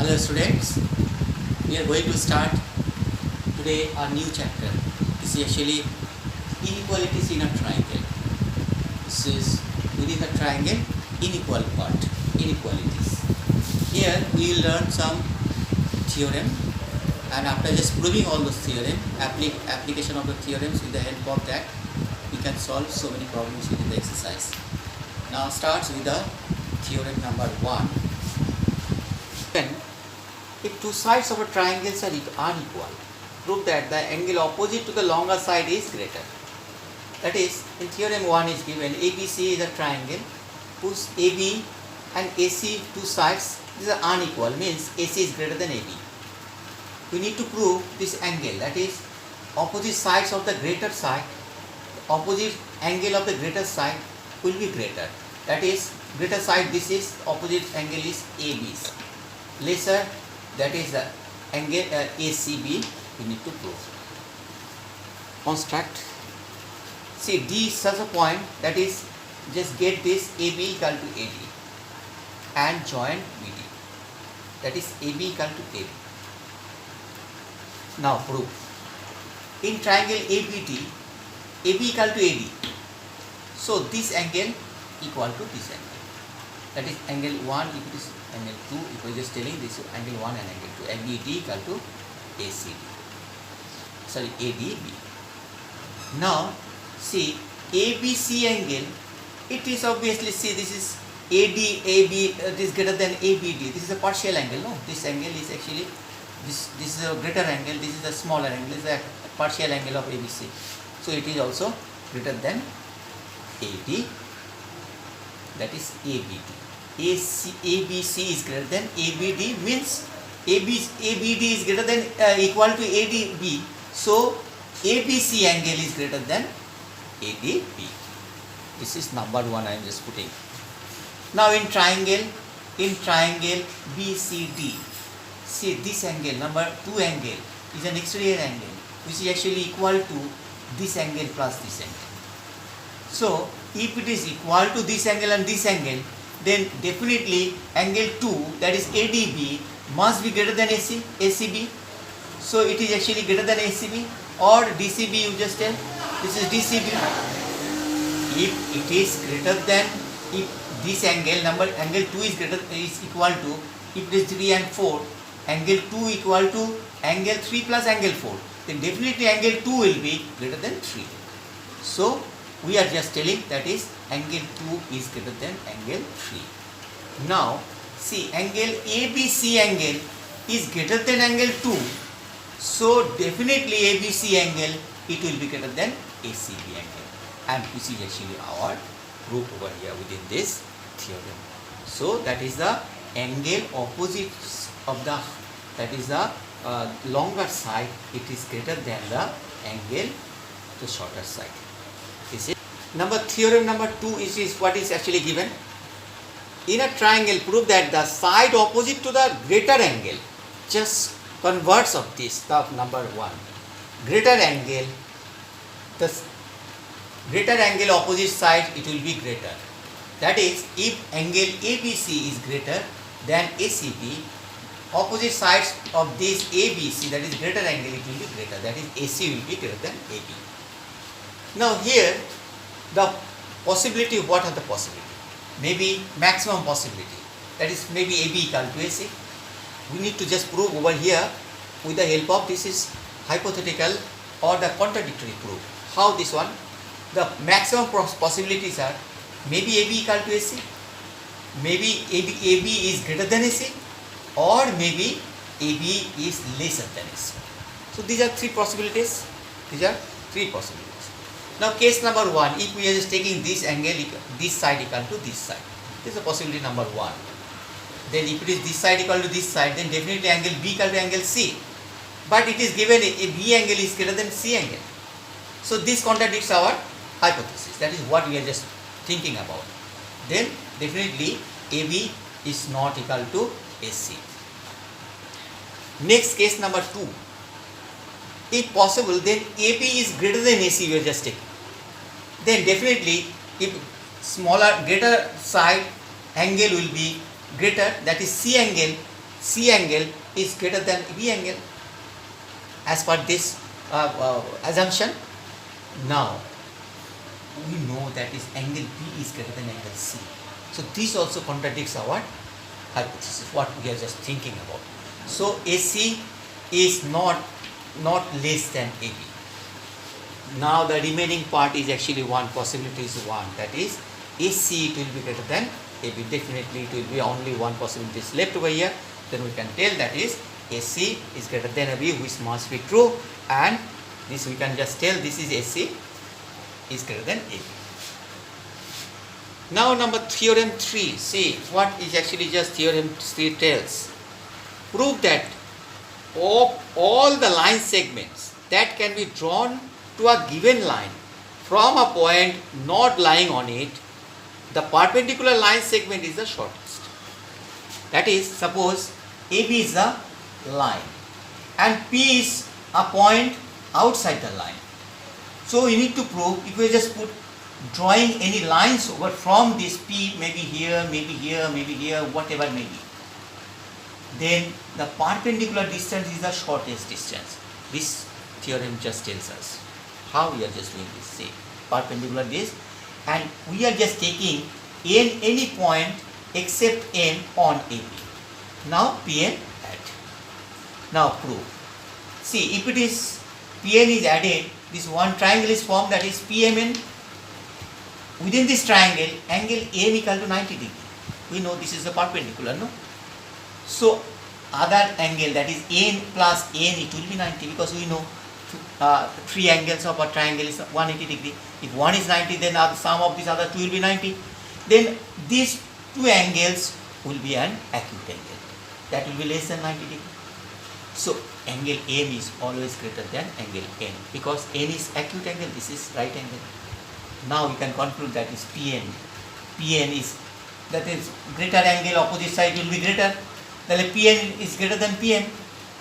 Hello students, we are going to start today a new chapter. This is actually inequalities in a triangle. This is within the triangle inequal part, inequalities. Here we will learn some theorem, and after just proving all those theorem, application of the theorems, with the help of that we can solve so many problems within the exercise. Now starts with the theorem number 1. If two sides of a triangle are unequal, prove that the angle opposite to the longer side is greater. That is, in theorem 1 is given ABC is a triangle whose AB and AC two sides are unequal, means AC is greater than AB. We need to prove this angle, that is opposite sides of the greater side, opposite angle of the greater side will be greater. That is, greater side, this is opposite angle is AB. Lesser, that is the angle ACB, we need to prove. Construct. See, D is such a point, that is, just get this AB equal to AD and join BD. That is AB equal to AD. Now prove. In triangle ABD, AB equal to AD. So this angle equal to this angle. That is angle 1 equal to angle 2, equal, just telling this angle 1 and angle 2. ABD equal to ACD. Sorry, ADB. Now see, ABC angle, it is obviously, see, this is ADAB, this greater than ABD. This is a partial angle, no? This angle is actually, this is a greater angle, this is a smaller angle, this is a partial angle of ABC. So it is also greater than AD, that is ABD. ABC is greater than ABD, means ABD is greater than equal to ADB. So ABC angle is greater than ADB. This is number 1 I am just putting. Now in triangle BCD, see this angle, number 2 angle is an exterior angle which is actually equal to this angle plus this angle. So if it is equal to this angle and this angle, then definitely angle 2, that is ADB, must be greater than ACB. So it is actually greater than ACB, or DCB, you just tell, this is DCB. If it is greater than, if this angle, angle 2 is equal to, if it is 3 and 4, angle 2 equal to angle 3 plus angle 4, then definitely angle 2 will be greater than 3. So we are just telling, that is angle 2 is greater than angle 3. Now see, angle ABC angle is greater than angle 2. So definitely ABC angle, it will be greater than ACB angle, and which is actually our proof over here within this theorem. So that is the angle opposite of the, that is the longer side, it is greater than the angle to shorter side. This is theorem number 2 is what is actually given. In a triangle, prove that the side opposite to the greater angle, just converse of this stuff, number 1. Greater angle, the greater angle opposite side, it will be greater. That is, if angle ABC is greater than ACB, opposite sides of this ABC, that is greater angle, it will be greater. That is AC will be greater than AB. Now here, the possibility, what are the possibility? Maybe maximum possibility, that is maybe AB equal to AC. We need to just prove over here with the help of, this is hypothetical or the contradictory proof. How this one? The maximum possibilities are maybe AB equal to AC, maybe AB is greater than AC, or maybe AB is lesser than AC. So these are 3 possibilities. These are 3 possibilities. Now case number 1, if we are just taking this angle, this side equal to this side, this is a possibility number 1. Then if it is this side equal to this side, then definitely angle B equal to angle C. But it is given a B angle is greater than C angle. So this contradicts our hypothesis. That is what we are just thinking about. Then definitely AB is not equal to AC. Next, case number 2. If possible, then AB is greater than AC, we are just taking. Then definitely, if greater side angle will be greater, that is C angle C angle is greater than B angle as per this assumption. Now we know that is angle B is greater than angle C. So this also contradicts our hypothesis, what we are just thinking about. So AC is not less than AB. Now the remaining part is actually one, possibility is one, that is AC it will be greater than AB. Definitely it will be only one possibility is left over here. Then we can tell that is AC is greater than AB, which must be true, and this we can just tell this is AC is greater than AB. Now number theorem 3, see what is actually just theorem 3 tells. Prove that of all the line segments that can be drawn to a given line from a point not lying on it, the perpendicular line segment is the shortest. That is, suppose AB is a line and P is a point outside the line. So you need to prove, if we just put drawing any lines over from this P, maybe here, maybe here, maybe here, whatever may be, then the perpendicular distance is the shortest distance. This theorem just tells us how we are just doing this. See, perpendicular this, and we are just taking n any point except n on AB. Now Pn add. Now prove. See, if it is Pn is added, this one triangle is formed, that is PMN. Within this triangle, angle AM equal to 90 degree. We know this is a perpendicular, no? So other angle, that is n plus n, it will be 90, because we know three angles of a triangle is 180 degree. If one is 90, then the sum of these other two will be 90. Then these two angles will be an acute angle. That will be less than 90 degree. So angle M is always greater than angle N, because N is acute angle, this is right angle. Now we can conclude that is Pn. Pn is, that is greater angle, opposite side will be greater. Then Pn is greater than Pm.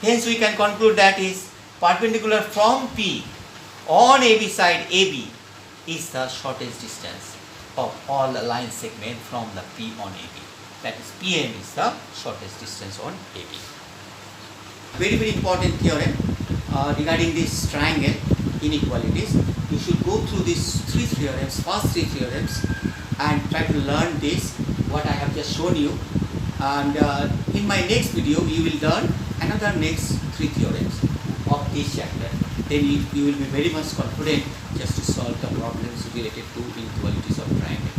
Hence we can conclude that is perpendicular from P on AB side, AB is the shortest distance of all the line segment from the P on AB. That is Pm is the shortest distance on AB. Very, very important theorem regarding this triangle inequalities. You should go through these three theorems, first three theorems, and try to learn this, what I have just shown you. And in my next video, you will learn another next three theorems of this chapter. Then you will be very much confident just to solve the problems related to inequalities of triangle.